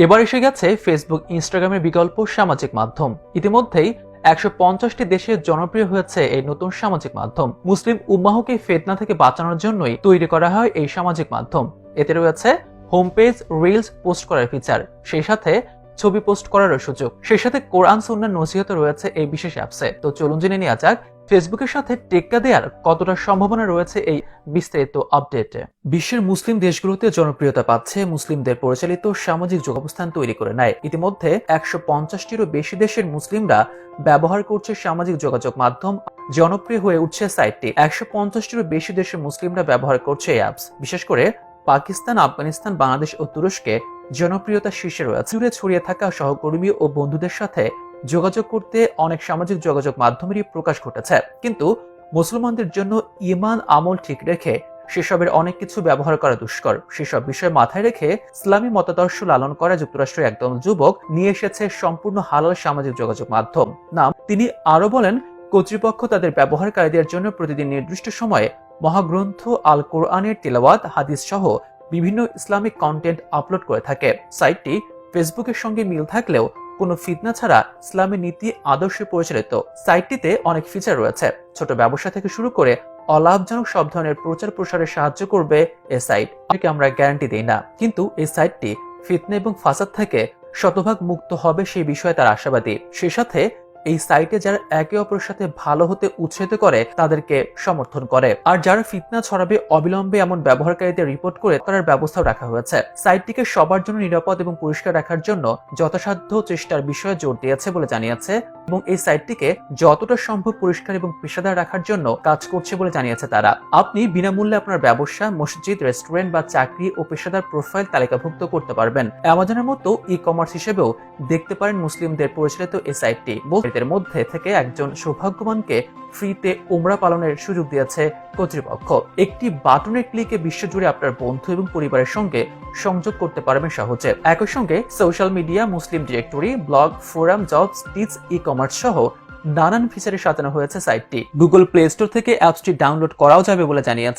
এবার এসে গেছে ফেসবুক, ইনস্টাগ্রামের বিকল্প সামাজিক মাধ্যম। ইতিমধ্যেই 150টি দেশে জনপ্রিয় হয়েছে এই নতুন সামাজিক মাধ্যম। মুসলিম উম্মাহকে ফিতনা থেকে বাঁচানোর জন্যই তৈরি করা হয় এই সামাজিক মাধ্যম। এতে রয়েছে হোম পেজ, রিলস পোস্ট করার ফিচার, সেই সাথে ছবি পোস্ট করারও সুযোগ, সেই সাথে কোরআন সুন্নাহর নসিহত রয়েছে এই বিশেষ অ্যাপসে। তো চলুন জেনে নেওয়া যাক ফেসবুকের সাথে টেক্কা দেওয়ার কতটা সম্ভাবনা রয়েছে এই বিস্তারিত আপডেটে। বিশ্বের মুসলিম দেশগুলোতে জনপ্রিয়তা পাচ্ছে মুসলিমদের পরিচালিত সামাজিক যোগাযোগস্থান তৈরি করে নেয়। ইতিমধ্যে 150টিরও বেশি দেশের মুসলিমরা ব্যবহার করছে সামাজিক যোগাযোগ মাধ্যম। জনপ্রিয় হয়ে উঠছে সাইটটি। 150টিরও বেশি দেশের মুসলিমরা ব্যবহার করছে এই অ্যাপস। বিশেষ করে পাকিস্তান, আফগানিস্তান, বাংলাদেশ ও তুরস্কে জনপ্রিয়তা শীর্ষে রয়েছে। জুড়ে ছড়িয়ে থাকা সহকর্মী ও বন্ধুদের সাথে যোগাযোগ করতে অনেক সামাজিক যোগাযোগ মাধ্যমেরই প্রকাশ ঘটেছে। কিন্তু মুসলমানদের জন্য ঈমান আমল ঠিক রেখে সেসবের অনেক কিছু ব্যবহার করা দুষ্কর। সেসব বিষয় মাথায় রেখে ইসলামী মতাদর্শ লালন করা যুক্তরাষ্ট্রের একদল যুবক নিয়ে এসেছে সম্পূর্ণ হালাল সামাজিক যোগাযোগ মাধ্যম নাম। তিনি আরো বলেন, কর্তৃপক্ষ তাদের ব্যবহারকারীদের জন্য প্রতিদিন নির্দিষ্ট সময়ে মহাগ্রন্থ আল কোরআনের তিলাওয়াত, হাদিস সহ বিভিন্ন ইসলামিক কন্টেন্ট আপলোড করে থাকে। সাইটটি ফেসবুকের সঙ্গে মিল থাকলেও কোনো ফিতনা ছাড়া ইসলামের নীতি আদর্শে পরিচালিত। সাইটটিতে অনেক ফিচার রয়েছে। ছোট ব্যবসা থেকে শুরু করে অলাভজনক সব ধরনের প্রচার প্রসারে সাহায্য করবে এই সাইট। আমরা গ্যারান্টি দিই না, কিন্তু এই সাইটটি ফিতনা এবং ফাসাদ থেকে শতভাগ মুক্ত হবে সেই বিষয়ে তার আশাবাদী। সেই সাথে এই সাইটে যারা একে অপরের সাথে ভালো হতে উৎসাহিত করে তাদেরকে সমর্থন করে, আর যারা ফিতনা ছড়াবে অবিলম্বে এমন ব্যবহারকারীদের রিপোর্ট করে করার ব্যবস্থাও রাখা হয়েছে। সাইটটিকে সবার জন্য নিরাপদ এবং পরিষ্কার রাখার জন্য যথাসাধ্য চেষ্টার বিষয়ে জোর দিয়েছে বলে জানিয়েছে, এবং এই সাইটটিকে যতটা সম্ভব পরিষ্কার এবং পেশাদার রাখার জন্য কাজ করছে বলে জানিয়েছে তারা। আপনি বিনামূল্যে আপনার ব্যবসা, মসজিদ, রেস্টুরেন্ট বা চাকরি ও পেশাদার প্রোফাইল তালিকাভুক্ত করতে পারবেন। অ্যামাজনের মতো ই কমার্স হিসেবেও দেখতে পারেন মুসলিমদের পরিচালিত এই সাইটটি। এর মধ্যে থেকে একজন সৌভাগ্যবানকে ফ্রিতে উমরা পালনের সুযোগ দিয়েছে কর্তৃপক্ষ। একটি বাটনের ক্লিকে বিশ্বজুড়ে আপনার বন্ধু এবং পরিবারের সঙ্গে সংযোগ করতে পারবেন সহজে। একই সঙ্গে social media, Muslim directory, blog, forum, jobs, tips, e commerce সহ নানান ফিচারে সাজানো হয়েছে সাইটটি। গুগল প্লে স্টোর থেকে অ্যাপসটি ডাউনলোড করাও যাবে বলে জানিয়েছে